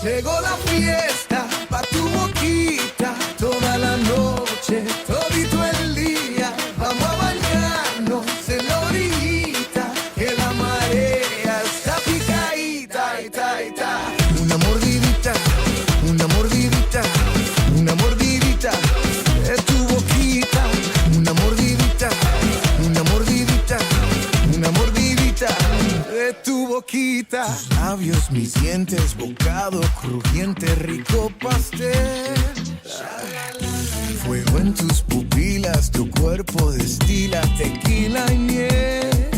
Llegó la fiesta pa' tu boquita, toda la noche, todito el día. Vamos a bañarnos en la orillita, que la marea está picadita, ita, ita. Una mordidita, una mordidita, una mordidita de tu boquita. Una mordidita, una mordidita, una mordidita de tu boquita. Tus labios, mis dientes, bocado crujiente, rico pastel. Fuego en tus pupilas, tu cuerpo destila tequila y miel.